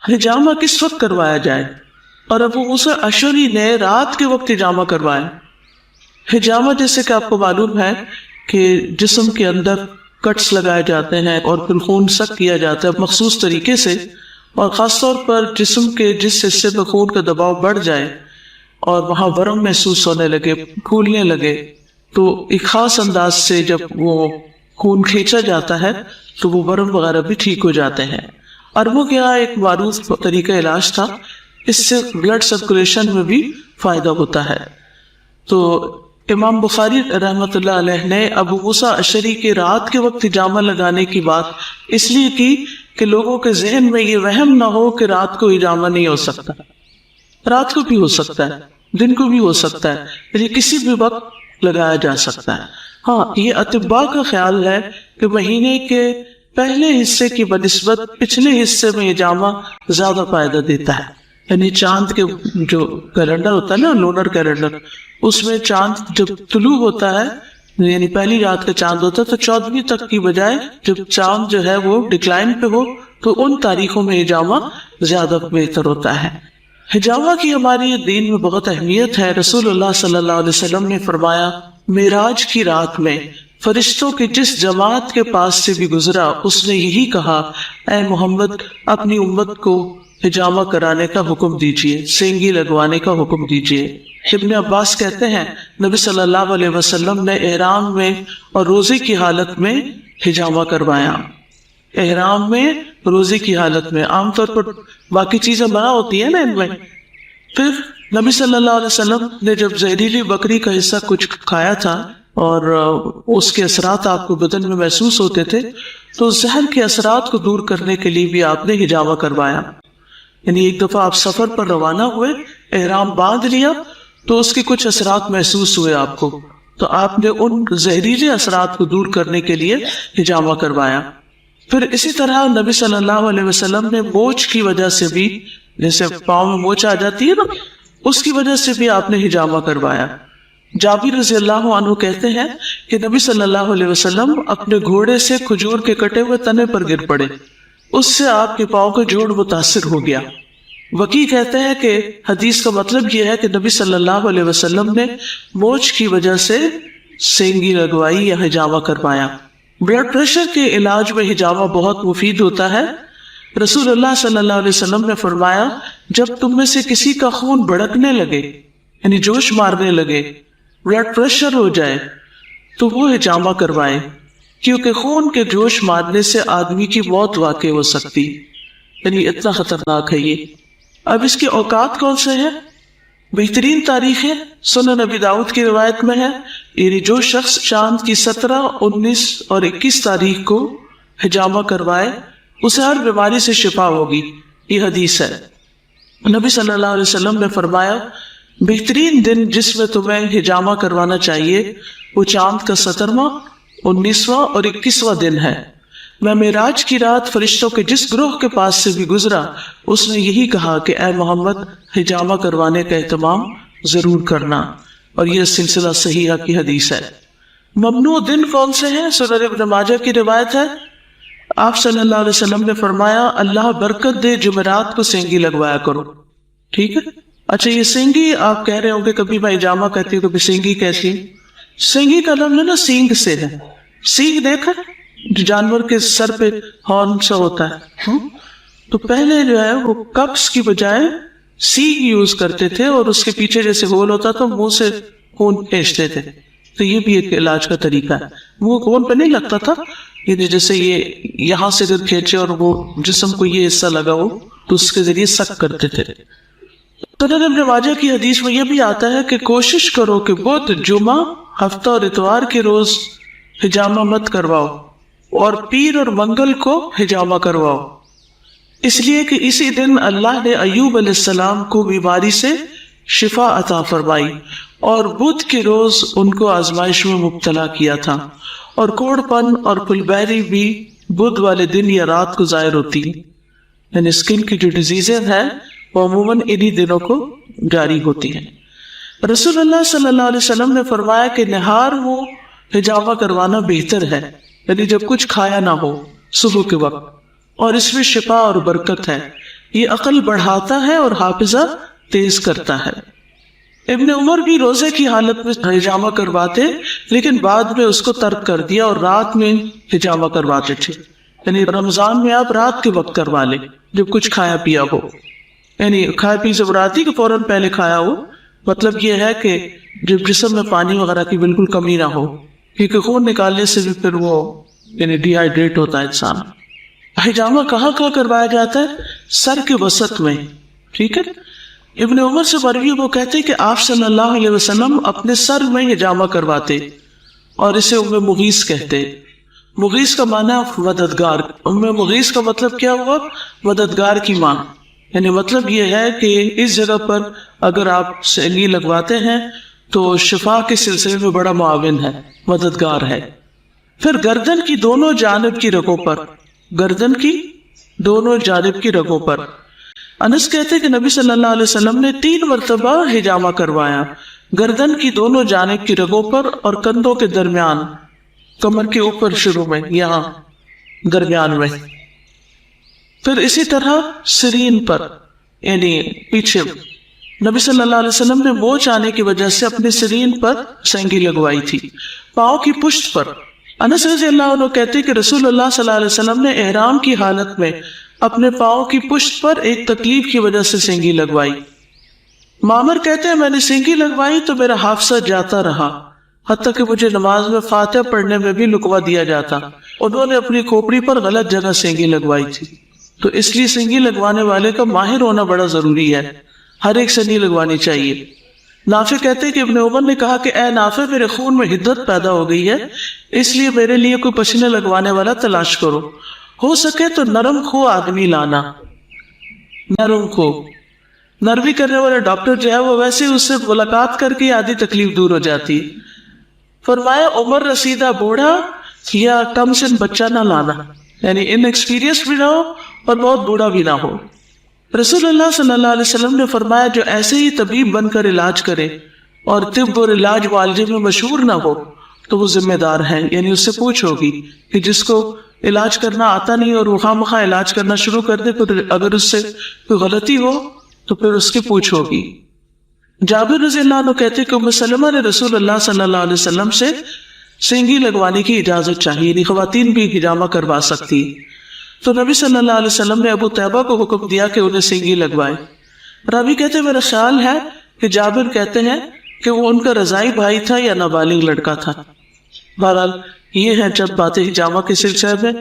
ہجامہ کس وقت کروایا جائے؟ اور ابو موسیٰ اشعری نے رات کے وقت ہجامہ کروایا۔ ہجامہ جیسے کہ آپ کو معلوم ہے کہ جسم کے اندر کٹس لگائے جاتے ہیں اور پھر خون سک کیا جاتا ہے مخصوص طریقے سے، اور خاص طور پر جسم کے جس حصے میں خون کا دباؤ بڑھ جائے اور وہاں ورم محسوس ہونے لگے، پھولنے لگے، تو ایک خاص انداز سے جب وہ خون کھینچا جاتا ہے تو وہ ورم وغیرہ بھی ٹھیک ہو جاتے ہیں۔ عربوں کے یہاں ایک معروف طریقہ علاج تھا، اس سے بلڈ سرکولیشن میں بھی فائدہ ہوتا ہے۔ تو امام بخاری رحمۃ اللہ علیہ نے ابو موسیٰ اشعری کے رات کے وقت ہجامہ لگانے کی بات اس لیے کی کہ لوگوں کے ذہن میں یہ وہم نہ ہو کہ رات کو ہجامہ نہیں ہو سکتا۔ رات کو بھی ہو سکتا ہے، دن کو بھی ہو سکتا ہے، یہ کسی بھی وقت لگایا جا سکتا ہے۔ ہاں، یہ اطباء کا خیال ہے کہ مہینے کے پہلے حصے کی بنسبت پچھلے حصے میں ہجامہ زیادہ فائدہ دیتا ہے۔ یعنی چاند کے جو کیلنڈر ہوتا ہے نا، لونر کیلنڈر، اس میں چاند جب طلوع ہوتا ہے، یعنی پہلی رات کا چاند ہوتا ہے، تو 14ویں تک کی بجائے جب چاند جو ہے وہ ڈکلائن پہ ہو تو ان تاریخوں میں ہجامہ زیادہ بہتر ہوتا ہے۔ ہجامہ کی ہماری دین میں بہت اہمیت ہے۔ رسول اللہ صلی اللہ علیہ وسلم نے فرمایا، معراج کی رات میں فرشتوں کی جس جماعت کے پاس سے بھی گزرا، اس نے یہی کہا، اے محمد، اپنی امت کو ہجامہ کرانے کا حکم دیجیے، سینگی لگوانے کا حکم دیجیے۔ ابن عباس کہتے ہیں، نبی صلی اللہ علیہ وسلم نے احرام میں اور روزے کی حالت میں ہجامہ کروایا۔ احرام میں، روزے کی حالت میں، عام طور پر باقی چیزیں منع ہوتی ہیں نا ان میں۔ پھر نبی صلی اللہ علیہ وسلم نے جب زہریلی بکری کا حصہ کچھ کھایا تھا اور اس کے اثرات آپ کو بدن میں محسوس ہوتے تھے، تو زہر کے اثرات کو دور کرنے کے لیے بھی آپ نے ہجامہ کروایا۔ یعنی ایک دفعہ آپ سفر پر روانہ ہوئے، احرام باندھ لیا تو اس کے کچھ اثرات محسوس ہوئے آپ کو، تو آپ نے ان زہریلے اثرات کو دور کرنے کے لیے ہجامہ کروایا۔ پھر اسی طرح نبی صلی اللہ علیہ وسلم نے موچ کی وجہ سے بھی، جیسے پاؤں میں موچ آ جاتی ہے نا، اس کی وجہ سے بھی آپ نے ہجامہ کروایا۔ جابر رضی اللہ عنہ کہتے ہیں کہ نبی صلی اللہ علیہ وسلم اپنے گھوڑے سے کھجور کے کٹے ہوئے تنے پر گر پڑے، اس سے آپ کے پاؤں کا جوڑ متاثر ہو گیا۔ وکیع کہتے ہیں کہ حدیث کا مطلب یہ ہے کہ نبی صلی اللہ علیہ وسلم نے موچ کی وجہ سے سینگی لگوائی یا ہجامہ کروایا۔ بلڈ پریشر کے علاج میں ہجامہ بہت مفید ہوتا ہے۔ رسول اللہ صلی اللہ علیہ وسلم نے فرمایا، جب تم میں سے کسی کا خون بڑکنے لگے، یعنی جوش مارنے لگے، بلڈ پریشر ہو جائے، تو وہ ہجامہ کروائے، کیونکہ خون کے جوش مارنے سے آدمی کی موت واقع ہو سکتی، یعنی اتنا خطرناک ہے یہ۔ اب اس کے اوقات کون سے ہیں؟ بہترین تاریخیں سنن ابی داؤد کی روایت میں ہے، یعنی جو شخص چاند کی 17، 19 اور 21 تاریخ کو ہجامہ کروائے اسے ہر بیماری سے شفا ہوگی، یہ حدیث ہے۔ نبی صلی اللہ علیہ وسلم نے فرمایا، بہترین دن جس میں تمہیں ہجامہ کروانا چاہیے وہ چاند کا 17واں، 19واں اور 21واں دن ہے۔ میں معراج کی رات فرشتوں کے جس گروہ کے پاس سے بھی گزرا، اس نے یہی کہا کہ اے محمد، ہجامہ کروانے کا اہتمام ضرور کرنا، اور یہ سلسلہ صحیحہ کی حدیث ہے۔ ممنوع دن کون سے ہیں؟ سنن ابن ماجہ کی روایت ہے، آپ صلی اللہ علیہ وسلم نے فرمایا، اللہ برکت دے، جمعرات کو سینگی لگوایا کرو۔ ٹھیک ہے، اچھا یہ سینگی آپ کہہ رہے ہوں کہ کبھی میں ہجامہ کہتی ہوں، کبھی سینگی کیسی؟ سینگی کا لفظ ہے نا سینگ سے ہے۔ سینگ دیکھا جانور کے سر پہ ہارن سا ہوتا ہے، تو پہلے جو ہے وہ کپس کی بجائے سینگ یوز کرتے تھے، اور اس کے پیچھے جیسے ہول ہوتا تھا منہ سے خون کھینچتے تھے، تو یہ بھی ایک علاج کا طریقہ ہے۔ وہ خون پہ نہیں لگتا تھا، یعنی جیسے یہ یہاں سے اگر کھینچے اور وہ جسم کو یہ حصہ لگا ہو تو اس کے ذریعے سک کرتے تھے۔ سنن ابن ماجہ کی حدیث میں یہ بھی آتا ہے کہ کوشش کرو کہ بدھ، جمعہ، ہفتہ اور اتوار کے روز ہجامہ مت کرواؤ، اور پیر اور منگل کو ہجامہ کرواؤ، اس لیے کہ اسی دن اللہ نے ایوب علیہ السلام کو بیماری سے شفا عطا فرمائی، اور بدھ کے روز ان کو آزمائش میں مبتلا کیا تھا، اور کوڑ پن اور پلبیری بھی بدھ والے دن یا رات کو ظاہر ہوتی ہیں، یعنی اسکن کی جو ڈیزیزیں ہیں وہ عموماً انہی دنوں کو جاری ہوتی ہیں۔ رسول اللہ صلی اللہ علیہ وسلم نے فرمایا کہ نہار میں ہجامہ کروانا بہتر ہے، یعنی جب کچھ کھایا نہ ہو صبح کے وقت، اور اس میں شفا اور برکت ہے۔ یہ عقل بڑھاتا ہے اور حافظہ تیز کرتا ہے۔ ابن عمر بھی روزے کی حالت میں ہجامہ کرواتے، لیکن بعد میں اس کو ترک کر دیا اور رات میں ہجامہ کرواتے تھے، یعنی رمضان میں آپ رات کے وقت کروا لیں جب کچھ کھایا پیا ہو، یعنی کھایا پی سے براتی کہ فوراً پہلے کھایا ہو، مطلب یہ ہے کہ جب جسم میں پانی وغیرہ کی بالکل کمی نہ ہو، کیونکہ خون نکالنے سے بھی پھر وہ یعنی ڈی ہائیڈریٹ ہوتا ہے انسان۔ ہجامہ کہاں کروایا جاتا ہے؟ سر کے وسط میں، ٹھیک ہے۔ ابن عمر سے مروی وہ کہتے کہ آپ صلی اللہ علیہ وسلم اپنے سر میں ہجامہ کرواتے اور اسے ام مغیث کہتے۔ مغیث کا معنی مددگار، ام مغیث کا مطلب کیا ہوا؟ مددگار کی ماں، یعنی مطلب یہ ہے کہ اس جگہ پر اگر آپ سینگی لگواتے ہیں تو شفا کے سلسلے میں بڑا معاون ہے، مددگار ہے۔ پھر گردن کی دونوں جانب کی رگوں پر، گردن کی دونوں جانب کی رگوں پر، انس کہتے کہ نبی صلی اللہ علیہ وسلم نے 3 مرتبہ ہجامہ کروایا، گردن کی دونوں جانب کی رگوں پر اور کندھوں کے درمیان، کمر کے اوپر شروع میں، یہاں درمیان میں، پھر اسی طرح سرین پر، یعنی پیچھے نبی صلی اللہ علیہ وسلم نے موچ آنے کی وجہ سے اپنے سرین پر سینگی لگوائی تھی، پاؤں کی پشت پر۔ انس رضی اللہ عنہ کہتے کہ رسول اللہ صلی اللہ علیہ وسلم نے احرام کی حالت میں اپنے پاؤں کی پشت پر ایک تکلیف کی وجہ سے سینگی لگوائی۔ معمر کہتے ہیں میں نے سینگی لگوائی تو میرا حافظہ جاتا رہا، حتیٰ کہ مجھے نماز میں فاتحہ پڑھنے میں بھی لکوا دیا جاتا۔ انہوں نے اپنی کھوپڑی پر غلط جگہ سینگی لگوائی تھی، تو اس لیے سینگی لگوانے والے کا ماہر ہونا بڑا ضروری ہے، ہر ایک سے نہیں لگوانی چاہیے۔ نافع کہتے کہ ابن عمر نے کہا کہ اے نافع میرے خون میں حدت پیدا ہو گئی ہے، اس لیے میرے لیے کوئی پسینے لگوانے والا تلاش کرو، ہو سکے تو نرم خو آدمی لانا۔ نرم خو، نرمی کرنے والا ڈاکٹر جو ہے وہ ویسے اس سے ملاقات کر کے آدھی تکلیف دور ہو جاتی۔ فرمایا عمر رسیدہ بوڑھا یا کم سن بچہ نہ لانا، یعنی ان ایکسپیرینس بھی نہ ہو اور بہت بوڑھا بھی نہ ہو۔ رسول اللہ صلی اللہ علیہ وسلم نے فرمایا جو ایسے ہی طبیب بن کر علاج کرے اور طب اور علاج معالجے میں مشہور نہ ہو تو وہ ذمہ دار ہے، یعنی اس سے پوچھ ہوگی کہ جس کو علاج کرنا آتا نہیں اور وہ خواہ مخواہ علاج کرنا شروع کر دے، پھر اگر اس سے کوئی غلطی ہو تو پھر اس کی پوچھ ہوگی۔ جابر رضی اللہ عنہ کہتے کہ ام سلمہ نے رسول اللہ صلی اللہ علیہ وسلم سے سینگی لگوانے کی اجازت چاہیے، یعنی خواتین بھی ہجامہ کروا سکتی، تو نبی صلی اللہ علیہ وسلم نے ابو طیبہ کو حکم دیا کہ انہیں سینگی لگوائے۔ راوی کہتے میرا خیال ہے کہ جابر کہتے ہیں کہ وہ ان کا رضاعی بھائی تھا یا نابالغ لڑکا تھا۔ بہرحال یہ ہے چند باتیں ہجامہ کے سلسلے میں۔